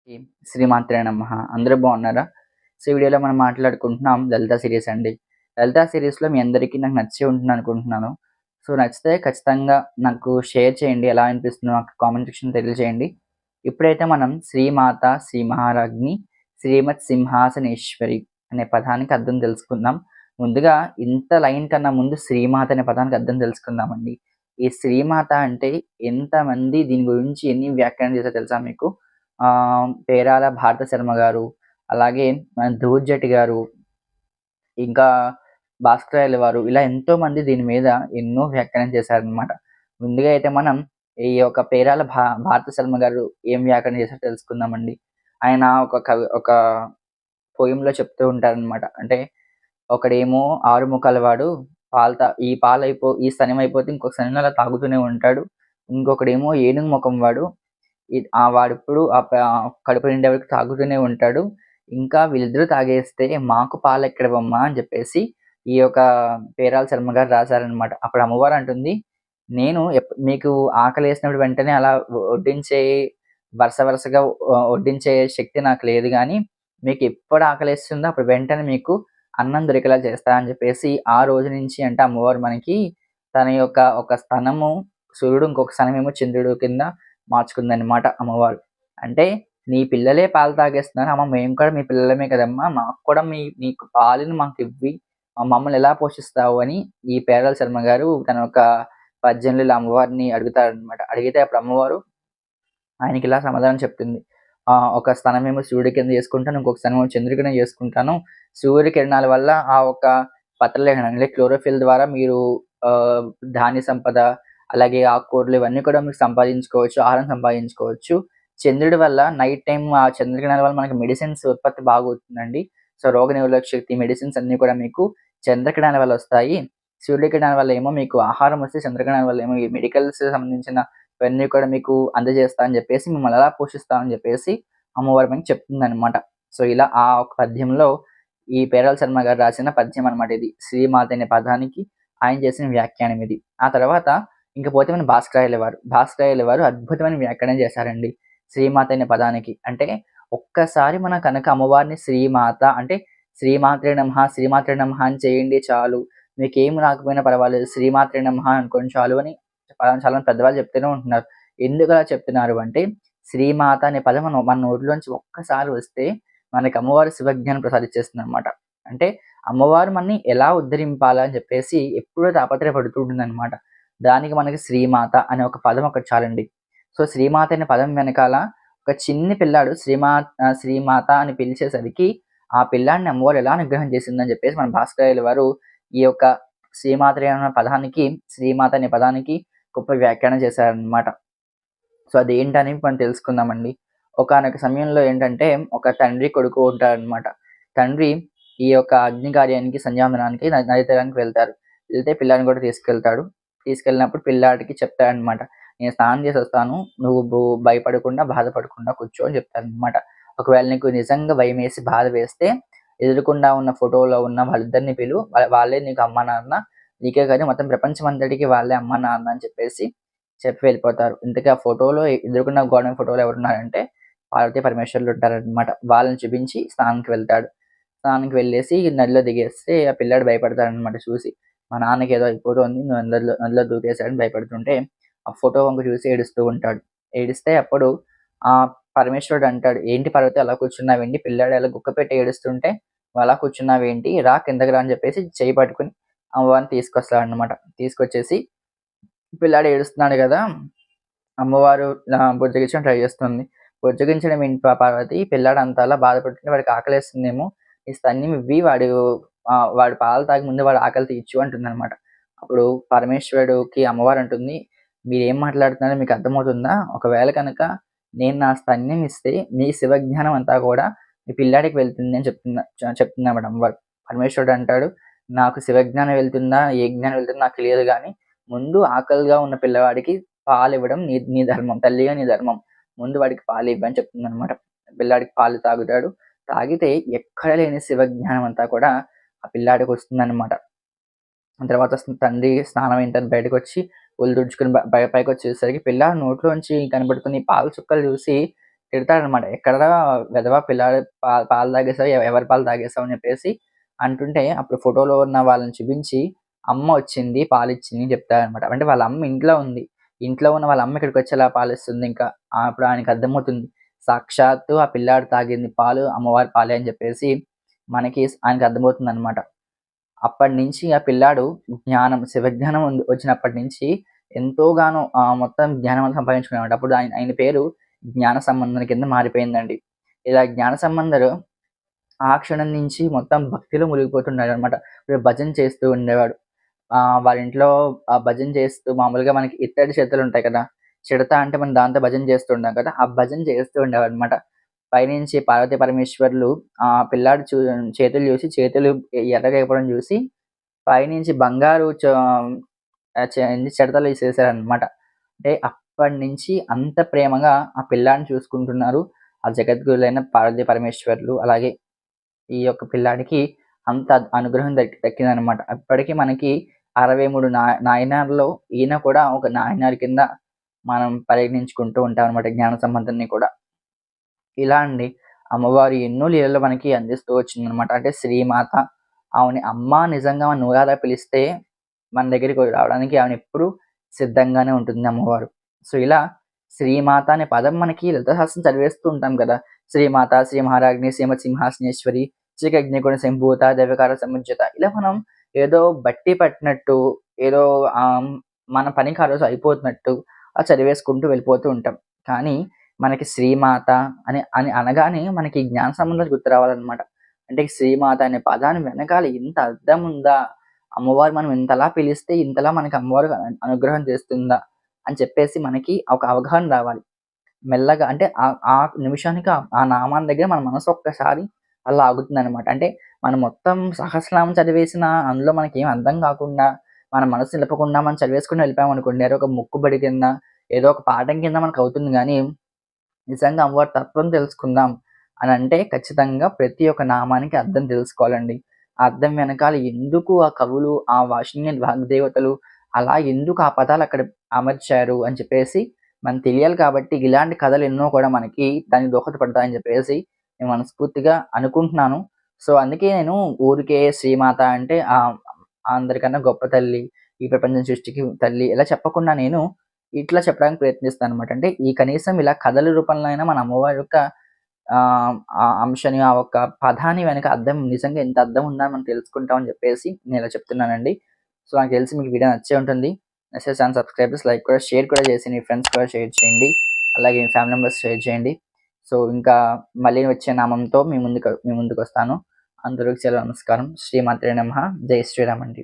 ఈ శ్రీమాత్రే నమః. అందరూ బాగున్నారా? సో, ఈ వీడియోలో మనం మాట్లాడుకుంటున్నాం లలిత సీరీస్ అండి. లలిత సీరీస్‌లో మీ అందరికీ నాకు నచ్చే ఉంటుందనుకుంటున్నాను. సో, నచ్చితే ఖచ్చితంగా నాకు షేర్ చేయండి. ఎలా అనిపిస్తుందో నాకు కామెంట్ సెక్షన్‌లో తెలియజేయండి. ఇప్పుడైతే మనం శ్రీమాత, శ్రీ మహారాజ్ఞి, శ్రీమత్ సింహాసనేశ్వరి అనే పదానికి అర్థం తెలుసుకుందాం. ముందుగా ఇంత లైన్ కన్నా ముందు శ్రీమాత అనే పదానికి అర్థం తెలుసుకుందామండి. ఈ శ్రీమాత అంటే ఎంతమంది దీని గురించి ఎన్ని వ్యాఖ్యానం చేశారో తెలుసా మీకు? పేరాల భారత శర్మ గారు, అలాగే మన ధూర్జటి గారు, ఇంకా భాస్కరాయల వారు ఇలా ఎంతోమంది దీని మీద ఎన్నో వ్యాఖ్యానం చేశారనమాట. ముందుగా అయితే మనం ఈ యొక్క పేరాల భారత శర్మ గారు ఏం వ్యాఖ్యానం చేశారో తెలుసుకుందామండి. ఆయన ఒక పోయెమ్‌లో చెప్తూ ఉంటారనమాట. అంటే ఒకడేమో 6 ముఖాల వాడు ఈ స్తన్యం అయిపోతే ఇంకొక స్తన్యం అలా తాగుతూనే ఉంటాడు. ఇంకొకడేమో ఏనుగు ముఖం వాడు వాడెప్పుడు కడుపు నిండే వరకు తాగుతూనే ఉంటాడు. ఇంకా వీళ్ళిద్దరూ తాగేస్తే మాకు పాలెక్కడివమ్మా అని చెప్పేసి ఈ యొక్క పేరాల శర్మ గారు రాశారనమాట. అప్పుడు అమ్మవారు అంటుంది, నేను మీకు ఆకలేసినప్పుడు వెంటనే అలా వడ్డించే వరుసగా వడ్డించే శక్తి నాకు లేదు గానీ, మీకెప్పుడు ఆకలేస్తుందో అప్పుడు వెంటనే మీకు అన్నం దొరికేలా చేస్తా అని చెప్పేసి, ఆ రోజు నుంచి అంటే అమ్మవారు మనకి తన యొక్క ఒక స్థనము సూర్యుడు, ఇంకొక స్థనమేమో చంద్రుడు కింద మార్చుకుందనమాట అమ్మవారు. అంటే నీ పిల్లలే పాలు తాగేస్తున్నారు. అమ్మ మేము కూడా మీ పిల్లలమే కదమ్మా! మాకు కూడా నీకు పాలను మాకివ్వి. మమ్మల్ని ఎలా పోషిస్తావు అని ఈ పేరాల శర్మ గారు తన యొక్క పద్యంలో ఇలా అమ్మవారిని అడుగుతారనమాట. అడిగితే అప్పుడు అమ్మవారు ఆయనకిలా సమాధానం చెప్తుంది. ఒక స్థనమేమో సూర్యుడి కింద చేసుకుంటాను. ఇంకొక స్థనమేమో చంద్రుడి కింద చేసుకుంటాను. సూర్య కిరణాల వల్ల ఆ ఒక్క పత్రలేఖనం అంటే క్లోరోఫిల్ ద్వారా మీరు ఆహ్, ధాన్య సంపద, అలాగే ఆకుకూరలు ఇవన్నీ కూడా మీరు సంపాదించుకోవచ్చు. ఆహారం సంపాదించుకోవచ్చు. చంద్రుడి వల్ల నైట్ టైమ్ ఆ చంద్రకిరణాల వల్ల మనకి మెడిసిన్స్ ఉత్పత్తి బాగవుతుందండి. సో, రోగనిరోధక శక్తి మెడిసిన్స్ అన్నీ కూడా మీకు చంద్రకిరణాల వల్ల వస్తాయి. సూర్యకిరణాల వల్ల ఏమో మీకు ఆహారం వస్తే, చంద్రకిరణాల వల్ల ఏమో ఈ మెడికల్స్ సంబంధించిన ఇవన్నీ కూడా మీకు అందజేస్తా అని చెప్పేసి, మిమ్మల్ని ఎలా పోషిస్తా అని చెప్పేసి అమ్మవారు మనకి చెప్తుందనమాట. సో, ఇలా ఆ ఒక పద్యంలో ఈ పేరాల శర్మ గారు రాసిన పద్యం అనమాట ఇది. శ్రీమాత అనే పదానికి ఆయన చేసిన వ్యాఖ్యానం ఇది. ఆ తర్వాత ఇంక పోతే మన భాస్కరాయల వారు అద్భుతమైన వ్యాఖ్యానం చేశారండి శ్రీమాత అనే పదానికి. అంటే ఒక్కసారి మనం కనుక అమ్మవారిని శ్రీమాత అంటే శ్రీమాత్రే నమః అని చేయండి చాలు. మీకేం రాకపోయినా పర్వాలేదు శ్రీమాత్రే నమః అనుకోండి చాలు అని చాలా మంది పెద్దవాళ్ళు చెప్తూనే ఉంటున్నారు. ఎందుకలా చెప్తున్నారు అంటే, శ్రీమాత అనే పదం మన నోట్లోంచి ఒక్కసారి వస్తే మనకి అమ్మవారు శివజ్ఞానం ప్రసాదిచ్చేస్తుందనమాట. అంటే అమ్మవారు మనని ఎలా ఉద్ధరింపాలా అని చెప్పేసి ఎప్పుడూ తాపత్రయపడుతూ ఉంటుందనమాట. దానికి మనకి శ్రీమాత అనే ఒక పదం ఒకటి చాలండి. సో, శ్రీమాత అనే పదం వెనకాల ఒక చిన్ని పిల్లాడు శ్రీమాత అని పిలిచేసరికి ఆ పిల్లాడిని అమ్మవారు ఎలా అనుగ్రహం చేసిందని చెప్పేసి మన భాస్కరాయల వారు ఈ యొక్క శ్రీమాత అనే పదానికి గొప్ప వ్యాఖ్యానం చేశారనమాట. సో, అదేంటని మనం తెలుసుకుందామండి. ఒకానొక సమయంలో ఏంటంటే, ఒక తండ్రి, కొడుకు ఉంటారనమాట. తండ్రి ఈ యొక్క అగ్ని కార్యానికి, సంధ్యావందనానికి నది తీరానికి వెళ్తారు. వెళ్తే పిల్లాడిని కూడా తీసుకెళ్తాడు. తీసుకెళ్ళినప్పుడు పిల్లాడికి చెప్తాడనమాట. "నేను స్నానం చేసొస్తాను. నువ్వు భయపడకుండా, బాధపడకుండా కూర్చో" అని చెప్తారనమాట. ఒకవేళ నీకు నిజంగా భయమేసి, బాధ వేస్తే ఎదురుగుండా ఉన్న ఫోటోలో ఉన్న వాళ్ళిద్దరిని పిలువు. వాళ్ళే నీకు అమ్మ, నాన్న. నీకే కాదు మొత్తం ప్రపంచమంతటికి వాళ్ళే అమ్మ, నాన్న అని చెప్పేసి చెప్పి వెళ్ళిపోతారు. ఇంతకీ ఆ ఫోటోలో ఎదురుగుండా గోడ మీద ఫోటోలో ఎవరున్నారంటే పార్వతీ పరమేశ్వరులు ఉంటారనమాట. వాళ్ళని చూపించి స్నానంకి వెళ్తాడు. స్నానంకి వెళ్ళేసి నదిలో దిగేస్తే ఆ పిల్లాడు భయపడతాడనమాట చూసి. మా నాన్నకి ఏదో అయిపోతోంది నదిలో దూకేసాడని భయపడుతుంటే ఆ ఫోటో వంక చూసి ఏడుస్తూ ఉంటాడు. ఏడిస్తే అప్పుడు ఆ పరమేశ్వరుడు అంటాడు, "ఏంటి పార్వతి అలా కూర్చున్నావేంటి? పిల్లాడు అలా గుక్కపెట్టి ఏడుస్తుంటే నువ్వు అలా కూర్చున్నావేంటి? రా కిందకి రా" అని చెప్పేసి చెయ్యి పట్టుకొని అమ్మవారిని తీసుకొస్తాడనమాట. తీసుకొచ్చేసి పిల్లాడు ఏడుస్తున్నాడు గదా! అమ్మవారు బుజ్జగించడానికి ట్రై చేస్తుంది. బుజ్జగించడం ఏంటి పార్వతి పిల్లాడు అంతలా బాధపడుతుంటే వాడికి ఆకలేస్తుందేమో, ఈ స్తన్యం ఇవ్వి వాడు పాలు తాగే ముందు వాడి ఆకలి తీర్చు అంటుందనమాట. అప్పుడు పరమేశ్వరుడికి అమ్మవారు అంటుంది, "మీరేం మాట్లాడుతున్నారో మీకు అర్థమవుతుందా? ఒకవేళ కనుక నేను నా స్తన్యం ఇస్తే మీ శివజ్ఞానం అంతా కూడా మీ పిల్లాడికి వెళ్తుంది" అని చెప్తుందన్నమాట అమ్మవారు. పరమేశ్వరుడు అంటాడు, "నాకు శివజ్ఞానం వెళ్తుందా? ఏ జ్ఞానం వెళ్తుందో నాకు తెలియదు గానీ, ముందు ఆకలిగా ఉన్న పిల్లవాడికి పాలివ్వడం నీ నీ ధర్మం. తల్లిగా నీ ధర్మం. ముందు వాడికి పాలివ్వు" అని చెప్తుందనమాట. పిల్లాడికి పాలు తాగుతాడు. తాగితే ఎక్కడ లేని శివజ్ఞానం అంతా కూడా ఆ పిల్లాడికొస్తుందనమాట. తర్వాత తండ్రి స్నానం అయిన తర్వాత బయటకొచ్చి ఒళ్ళు తుడుచుకొని పైకొచ్చేసరికి పిల్లాడి నోట్లోంచి కనబడుతున్న ఈ పాల చుక్కలు చూసి తిడతాడనమాట. "ఎక్కడరా వెధవ పిల్లాడి పాలు తాగేసావు, ఎవరి పాలు తాగేసావు" అని చెప్పేసి అంటుంటే, అప్పుడు ఫోటోలో ఉన్న వాళ్ళని చూపించి, "అమ్మ వచ్చింది పాలిచ్చింది" అని చెప్తాడనమాట. అంటే వాళ్ళ అమ్మ ఇంట్లో ఉంది. ఇంట్లో ఉన్న వాళ్ళ అమ్మ ఇక్కడికొచ్చి ఎలా పాలిస్తుంది ఇంకా. అప్పుడు ఆయనకి అర్థమవుతుంది. సాక్షాత్తు ఆ పిల్లాడు తాగింది పాలు అమ్మవారి పాలే అని చెప్పేసి మనకి ఆయనకి అర్థమవుతుందనమాట. అప్పటినుంచి ఆ పిల్లాడు శివజ్ఞానం వచ్చినప్పటి నుంచి ఎంతోగానో మొత్తం జ్ఞానం సంపాదించుకున్నాడన్నమాట. అప్పుడు ఆయన పేరు జ్ఞాన సంబంధుని కింద మారిపోయిందండి. ఇలా జ్ఞాన సంబంధుడు ఆ క్షణం నుంచి మొత్తం భక్తిలో మునిగిపోతున్నాడన్నమాట. ఇప్పుడు భజన చేస్తూ ఉండేవాడు. వాళ్ళ ఇంట్లో భజన చేస్తూ మామూలుగా మనకి ఇత్తడి చేతులుంటాయి కదా! చిడత అంటే మనం దాంతో భజన చేస్తూ ఉంటాం కదా! ఆ భజన చేస్తూ ఉండేవాడన్నమాట. పైనుంచి పార్వతీ పరమేశ్వరులు పిల్లాడి చేతులు చూసి చేతులు ఎర్రగయిపోవడం చూసి పైనుంచి బంగారు ఏంది చిడతలు విసిరేసారన్నమాట. అంటే అప్పటినుంచి అంత ప్రేమగా ఆ పిల్లాడిని చూసుకుంటున్నారు. ఆ జగద్గురులైన పార్వతీ పరమేశ్వరులు. అలాగే ఈ యొక్క పిల్లాడికి అంత అనుగ్రహం దక్కిందనమాట. అప్పటికి మనకి 63 నాయనార్‌లో ఈయన కూడా ఒక నాయనార్ కింద మనం పరిగణించుకుంటూ ఉంటామనమాట జ్ఞాన సంబంధుడిని కూడా. ఇలా అండి అమ్మవారు ఎన్నో లీలలు మనకి అందిస్తూ వచ్చిందనమాట. అంటే శ్రీమాత ఆమెని అమ్మ నిజంగా మన నోరారా పిలిస్తే మన దగ్గరికి రావడానికి ఆమెనెప్పుడూ సిద్ధంగానే ఉంటుంది అమ్మవారు. సో, ఇలా శ్రీమాత అనే పదం మనకి లలితా సహస్రం చదివేస్తూ ఉంటాం కదా! శ్రీమాత, శ్రీ మహారాజ్ఞి, శ్రీమతి సింహాసనేశ్వరి, శ్రీకజ్ఞగుణ సంభూత, దైవకార సముజ్జత ఇలా మనం ఏదో బట్టి పట్టినట్టు, ఏదో మన పనికి ఆ రోజు అయిపోతున్నట్టు చదివేసుకుంటూ వెళ్ళిపోతూ ఉంటాం. కానీ మనకి శ్రీమాత అని అనగానే మనకి జ్ఞాన సంబంధాలు గుర్తు రావాలనమాట. అంటే శ్రీమాత అనే పదాన్ని వెనకాల ఇంత అర్థం ఉందా? అమ్మవారు మనం ఇంతలా పిలిస్తే ఇంతలా మనకి అమ్మవారు అనుగ్రహం చేస్తుందా? అని చెప్పేసి మనకి ఒక అవగాహన రావాలి. మెల్లగా అంటే ఆ నిమిషానికి ఆ నామాన్ని దగ్గర మన మనసు ఒక్కసారి అలా ఆగుతుందనమాట. అంటే మనం మొత్తం సహస్రనామం చదివేసినా అందులో మనకేం అర్థం కాకుండా, మన మనసు నిలపకుండా మనం చదివేసుకొని వెళ్ళిపోయామనుకోండి, ఏదో ఒక మొక్కుబడి కింద, ఏదో ఒక పాఠం కింద మనకవుతుంది గానీ నిజంగా అమ్మవారి తత్వం తెలుసుకుందాం అనంటే ఖచ్చితంగా ప్రతి ఒక్క నామానికి అర్థం తెలుసుకోవాలండి. ఆ అర్థం వెనకాల ఎందుకు ఆ కవులు, ఆ వాగ్దేవతలు అలా ఎందుకు ఆ పదాలు అక్కడ అమర్చారు అని చెప్పేసి మనకు తెలియాలి కాబట్టి ఇలాంటి కథలు ఎన్నో కూడా మనకి దానికి దోహదపడతాయని చెప్పేసి నేను మనస్ఫూర్తిగా అనుకుంటున్నాను. సో, అందుకే నేను ఊరికే శ్రీమాత అంటే అందరికన్నా గొప్ప తల్లి, ఈ ప్రపంచం సృష్టికి తల్లి ఇలా చెప్పకుండా నేను ఇట్లా చెప్పడానికి ప్రయత్నిస్తాననమాట. అంటే ఈ కనీసం ఇలా కథల రూపంలో అయినా మన అమ్మవారి యొక్క ఆ అంశాన్ని, ఆ ఒక్క పదాన్ని వెనక అర్థం నిజంగా ఎంత అర్థం ఉందని మనం తెలుసుకుంటామని చెప్పేసి నేనిలా చెప్తున్నానండి. సో, నాకు తెలిసి మీకు వీడియో నచ్చే ఉంటుంది. నచ్చితే ఛానెల్ సబ్స్క్రైబ్ చేసి, లైక్ కూడా, షేర్ కూడా చేసి మీ ఫ్రెండ్స్ కూడా షేర్ చేయండి. అలాగే మీ ఫ్యామిలీ మెంబర్స్ షేర్ చేయండి. సో, ఇంకా మళ్ళీ వచ్చే నామంతో మీ ముందుకొస్తాను. అందరికి సెలవు నమస్కారం. శ్రీమాత్రే నమః. జై శ్రీరామ్ అండి.